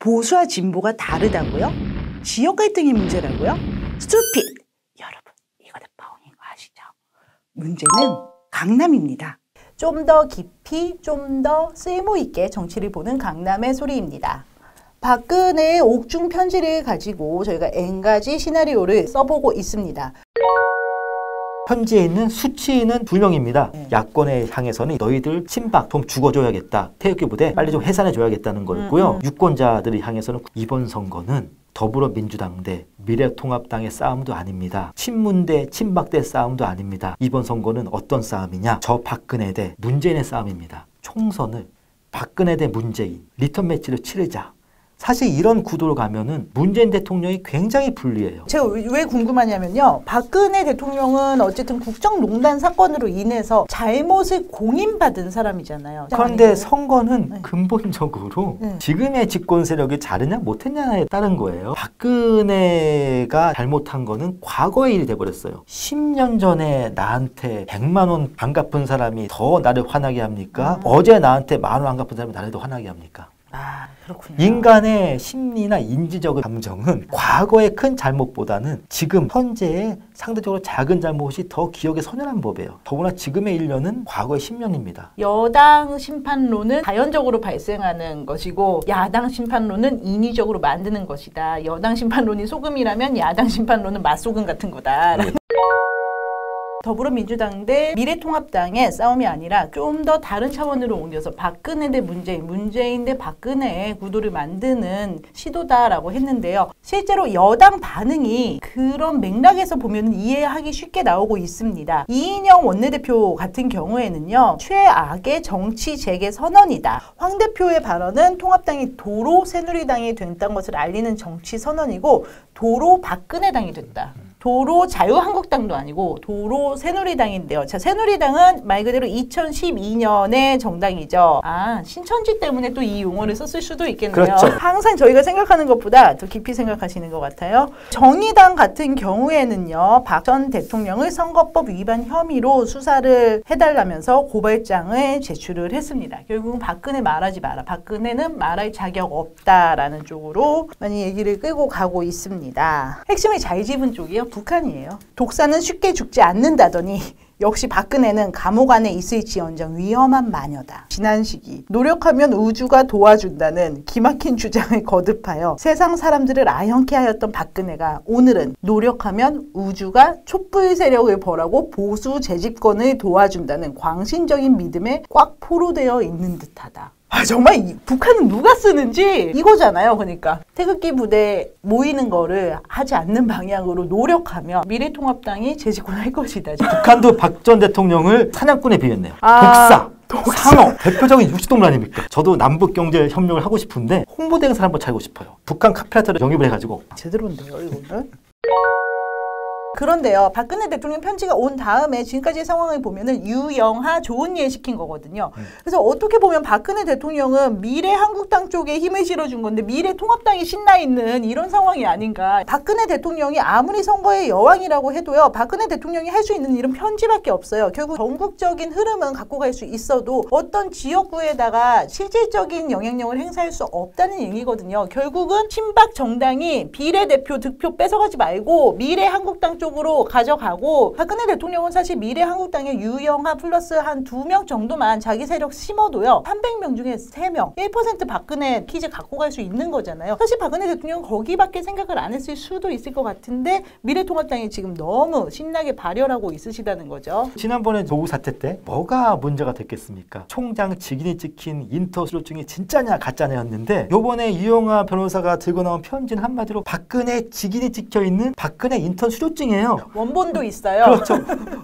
보수와 진보가 다르다고요? 지역 갈등이 문제라고요? 스투핏! 여러분, 이거 다 뻥인 거 아시죠? 문제는 강남입니다. 좀 더 깊이, 좀 더 쓸모 있게 정치를 보는 강남의 소리입니다. 박근혜의 옥중 편지를 가지고 저희가 N가지 시나리오를 써보고 있습니다. 편지에 있는 수치는 두 명입니다. 야권에 향해서는 너희들 친박 좀 죽어줘야겠다. 태극기 부대 빨리 좀 해산해줘야겠다는 거였고요. 유권자들을 향해서는 이번 선거는 더불어민주당 대 미래통합당의 싸움도 아닙니다. 친문 대 친박 대 싸움도 아닙니다. 이번 선거는 어떤 싸움이냐? 저 박근혜 대 문재인의 싸움입니다. 총선을 박근혜 대 문재인 리턴 매치를 치르자. 사실 이런 구도로 가면은 문재인 대통령이 굉장히 불리해요. 제가 왜 궁금하냐면요. 박근혜 대통령은 어쨌든 국정농단 사건으로 인해서 잘못을 공인받은 사람이잖아요. 그런데 선거는 근본적으로 지금의 집권 세력이 잘했냐 못했냐에 따른 거예요. 박근혜가 잘못한 거는 과거의 일이 돼버렸어요. 10년 전에 나한테 100만 원 안 갚은 사람이 더 나를 화나게 합니까? 어제 나한테 10,000원 안 갚은 사람이 나를 더 화나게 합니까? 아, 그렇군요. 인간의 심리나 인지적 감정은 과거의 큰 잘못보다는 지금 현재의 상대적으로 작은 잘못이 더 기억에 선연한 법이에요. 더구나 지금의 1년은 과거의 10년입니다. 여당 심판론은 자연적으로 발생하는 것이고 야당 심판론은 인위적으로 만드는 것이다. 여당 심판론이 소금이라면 야당 심판론은 맛소금 같은 거다. 더불어민주당 대 미래통합당의 싸움이 아니라 좀 더 다른 차원으로 옮겨서 박근혜 대 문재인, 문재인 대 박근혜의 구도를 만드는 시도다라고 했는데요. 실제로 여당 반응이 그런 맥락에서 보면 이해하기 쉽게 나오고 있습니다. 이인영 원내대표 같은 경우에는요. 최악의 정치 재개 선언이다. 황 대표의 발언은 통합당이 도로 새누리당이 됐다는 것을 알리는 정치 선언이고 도로 박근혜당이 됐다. 도로 자유한국당도 아니고 도로 새누리당인데요. 자, 새누리당은 말 그대로 2012년의 정당이죠. 아, 신천지 때문에 또 이 용어를 썼을 수도 있겠네요. 그렇죠. 항상 저희가 생각하는 것보다 더 깊이 생각하시는 것 같아요. 정의당 같은 경우에는요. 박 전 대통령을 선거법 위반 혐의로 수사를 해달라면서 고발장을 제출을 했습니다. 결국은 박근혜 말하지 마라. 박근혜는 말할 자격 없다라는 쪽으로 많이 얘기를 끌고 가고 있습니다. 핵심이 잘 집은 쪽이요. 북한이에요. 독사는 쉽게 죽지 않는다더니 역시 박근혜는 감옥 안에 있을지언정 위험한 마녀다. 지난 시기 노력하면 우주가 도와준다는 기막힌 주장을 거듭하여 세상 사람들을 아연케 하였던 박근혜가 오늘은 노력하면 우주가 촛불 세력을 벌하고 보수 재집권을 도와준다는 광신적인 믿음에 꽉 포로되어 있는 듯하다. 아, 정말 북한은 누가 쓰는지 이거잖아요. 그러니까 태극기 부대 모이는 거를 하지 않는 방향으로 노력하면 미래통합당이 재집권할 것이다. 북한도 박 전 대통령을 사냥꾼에 비했네요. 독사, 상어, 대표적인 육식동물 아닙니까? 저도 남북경제협력을 하고 싶은데 홍보대행사를 한번 차리고 싶어요. 북한 카피라이터를 영입을 해가지고. 제대로인데요, 이거는? 그런데요, 박근혜 대통령 편지가 온 다음에 지금까지의 상황을 보면은 유영하 좋은 일 시킨 거거든요. 그래서 어떻게 보면 박근혜 대통령은 미래한국당 쪽에 힘을 실어준 건데 미래통합당이 신나 있는 이런 상황이 아닌가. 박근혜 대통령이 아무리 선거의 여왕이라고 해도요, 박근혜 대통령이 할 수 있는 일은 편지밖에 없어요. 결국 전국적인 흐름은 갖고 갈 수 있어도 어떤 지역구에다가 실질적인 영향력을 행사할 수 없다는 얘기거든요. 결국은 친박 정당이 비례대표 득표 뺏어가지 말고 미래한국당 쪽으로 가져가고, 박근혜 대통령은 사실 미래한국당의 유영하 플러스 한 2명 정도만 자기 세력 심어도요 300명 중에 3명 1% 박근혜 퀴즈 갖고 갈 수 있는 거잖아요. 사실 박근혜 대통령은 거기밖에 생각을 안 했을 수도 있을 것 같은데 미래통합당이 지금 너무 신나게 발열하고 있으시다는 거죠. 지난번에 조국 사태 때 뭐가 문제가 됐겠습니까? 총장 직인이 찍힌 인터 수료증이 진짜냐 가짜냐였는데 요번에 유영하 변호사가 들고 나온 편지는 한마디로 박근혜 직인이 찍혀있는 박근혜 인턴 수료증이 원본도 있어요. 그렇죠.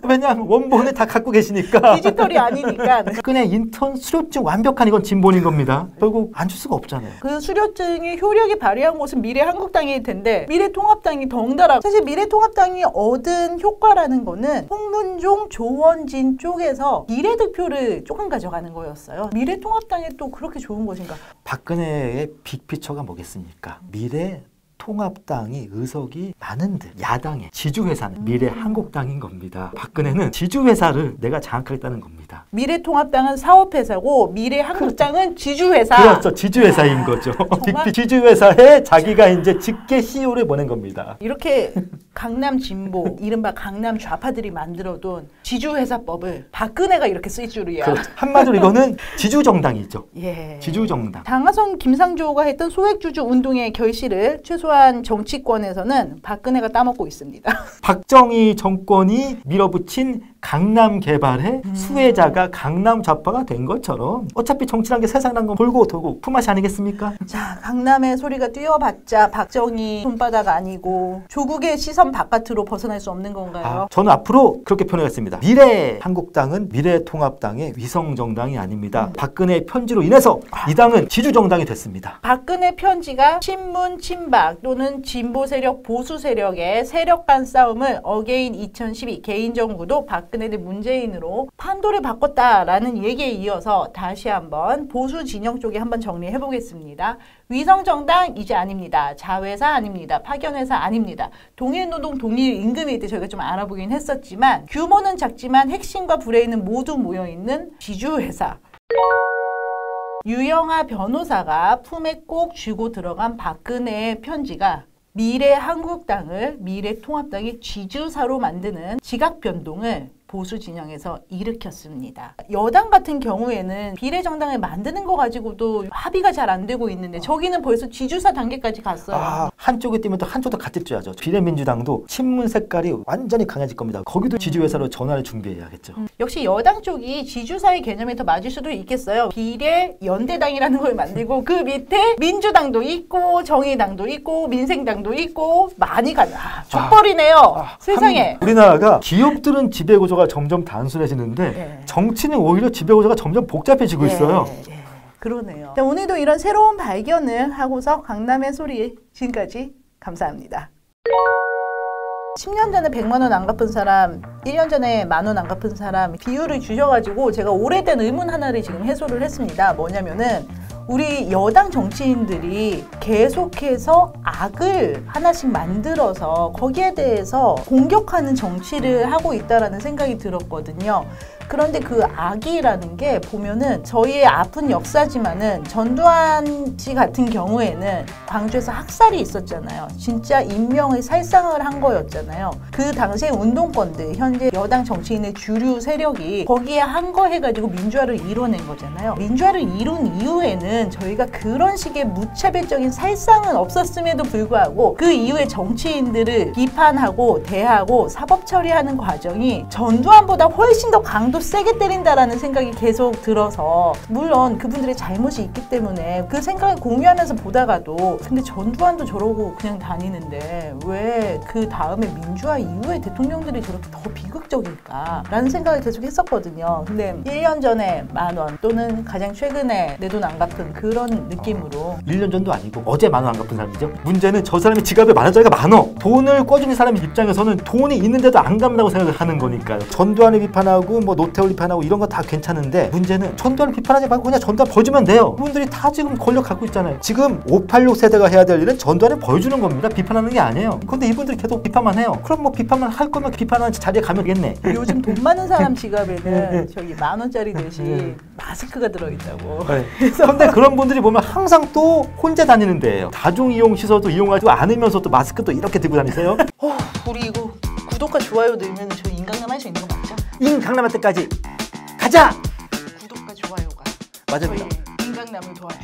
왜냐하면 원본을 다 갖고 계시니까. 디지털이 아니니까. 그냥 인턴 수료증 완벽한 이건 진본인 겁니다. 결국 안 줄 수가 없잖아요. 그 수료증이 효력이 발휘한 곳은 미래한국당일 텐데 미래통합당이 덩달아. 사실 미래통합당이 얻은 효과라는 거는 홍문종, 조원진 쪽에서 비례득표를 조금 가져가는 거였어요. 미래통합당이 또 그렇게 좋은 것인가? 박근혜의 빅피처가 뭐겠습니까? 미래 통합당이 의석이 많은데 야당의 지주회사는 미래한국당인 겁니다. 박근혜는 지주회사를 내가 장악하겠다는 겁니다. 미래통합당은 사업회사고 미래한국당은 지주회사. 그렇죠. 지주회사인 거죠. 빅 지주회사에 자기가 이제 직계 CEO를 보낸 겁니다. 이렇게 강남 진보, 이른바 강남 좌파들이 만들어둔 지주회사법을 박근혜가 이렇게 쓸 줄이야. 그렇죠. 한마디로 이거는 지주정당이죠. 예. 지주정당. 당하성 김상조가 했던 소액주주 운동의 결실을 최소한 정치권에서는 박근혜가 따먹고 있습니다. 박정희 정권이 밀어붙인 강남 개발의 수혜자가 강남 좌파가 된 것처럼 어차피 정치란 게 세상이란 건 돌고 돌고 품앗이 아니겠습니까? 자, 강남의 소리가 뛰어봤자 박정희 손바닥 아니고 조국의 시선 바깥으로 벗어날 수 없는 건가요? 저는 앞으로 그렇게 표현하겠습니다. 미래한국당은 미래통합당의 위성정당이 아닙니다. 박근혜의 편지로 인해서 이 당은 지주정당이 됐습니다. 박근혜 편지가 친문 친박 또는 진보 세력 보수 세력의 세력 간 싸움을 어게인 2012 개인정구도 박근혜 대 문재인으로 판도를 바꿨다라는 얘기에 이어서 다시 한번 보수 진영 쪽에 한번 정리해 보겠습니다. 위성정당 이제 아닙니다. 자회사 아닙니다. 파견회사 아닙니다. 동일노동 동일임금에 대해 저희가 좀 알아보긴 했었지만 규모는 작지만 핵심과 브레인은 모두 모여있는 지주회사. 유영하 변호사가 품에 꼭 쥐고 들어간 박근혜의 편지가 미래한국당을 미래통합당의 지주사로 만드는 지각 변동을 보수 진영에서 일으켰습니다. 여당 같은 경우에는 비례정당을 만드는 거 가지고도 합의가 잘 안 되고 있는데 저기는 벌써 지주사 단계까지 갔어요. 한쪽에 뛰면 또 한쪽도 같이 뛰어야죠. 비례민주당도 친문 색깔이 완전히 강해질 겁니다. 거기도 지주회사로 전환을 준비해야겠죠. 역시 여당 쪽이 지주사의 개념이 더 맞을 수도 있겠어요. 비례연대당이라는 걸 만들고 그 밑에 민주당도 있고 정의당도 있고 민생당도 있고 많이 가나 족벌이네요. 세상에. 우리나라가 기업들은 지배구조가 점점 단순해지는데 네. 정치는 오히려 지배구조가 점점 복잡해지고 있어요. 그러네요. 자, 오늘도 이런 새로운 발견을 하고서 강남의 소리 지금까지 감사합니다. 10년 전에 100만 원 안 갚은 사람, 1년 전에 10,000원 안 갚은 사람 비율을 주셔가지고 제가 오래된 의문 하나를 지금 해소를 했습니다. 뭐냐면은 우리 여당 정치인들이 계속해서 악을 하나씩 만들어서 거기에 대해서 공격하는 정치를 하고 있다라는 생각이 들었거든요. 그런데 그 악이라는 게 보면은 저희의 아픈 역사지만은 전두환 씨 같은 경우에는 광주에서 학살이 있었잖아요. 진짜 인명의 살상을 한 거였잖아요. 그 당시에 운동권들, 현재 여당 정치인의 주류 세력이 거기에 한 거 해가지고 민주화를 이뤄낸 거잖아요. 민주화를 이룬 이후에는 저희가 그런 식의 무차별적인 살상은 없었음에도 불구하고 그 이후에 정치인들을 비판하고 대하고 사법 처리하는 과정이 전두환보다 훨씬 더 강도 세게 때린다라는 생각이 계속 들어서 물론 그분들의 잘못이 있기 때문에 그 생각을 공유하면서 보다가도 근데 전두환도 저러고 그냥 다니는데 왜 그 다음에 민주화 이후에 대통령들이 저렇게 더 비극적일까 라는 생각을 계속 했었거든요. 근데 1년 전에 10,000원 또는 가장 최근에 내 돈 안 갚은 그런 느낌으로 1년 전도 아니고 어제 10,000원 안 갚은 사람이죠. 문제는 저 사람이 지갑에 10,000원짜리가 많어. 돈을 꿔주는 사람 입장에서는 돈이 있는데도 안 갚는다고 생각을 하는 거니까요. 전두환을 비판하고 뭐 노태우 비판하고 이런 거 다 괜찮은데 문제는 전두환을 비판하지 말고 그냥 전두환 벌주면 돼요. 그분들이 다 지금 권력 갖고 있잖아요. 지금 586 세대가 해야 될 일은 전두환을 벌주는 겁니다. 비판하는 게 아니에요. 근데 이분들이 계속 비판만 해요. 그럼 뭐 비판만 할 거면 비판하는 자리에 가면 되겠네. 요즘 돈 많은 사람 지갑에는 저기 10,000원짜리 대신 마스크가 들어있다고. 그런데 그런 분들이 보면 항상 또 혼자 다니는 데예요. 다중이용시설도 이용하지 않으면서 또 마스크도 이렇게 들고 다니세요. 우리 이거 구독과 좋아요 늘면 저희 인강남 할 수 있는 거 맞죠? 인강남할 때까지 가자! 구독과 좋아요가 맞습니다. 저희 인강남을 도와요.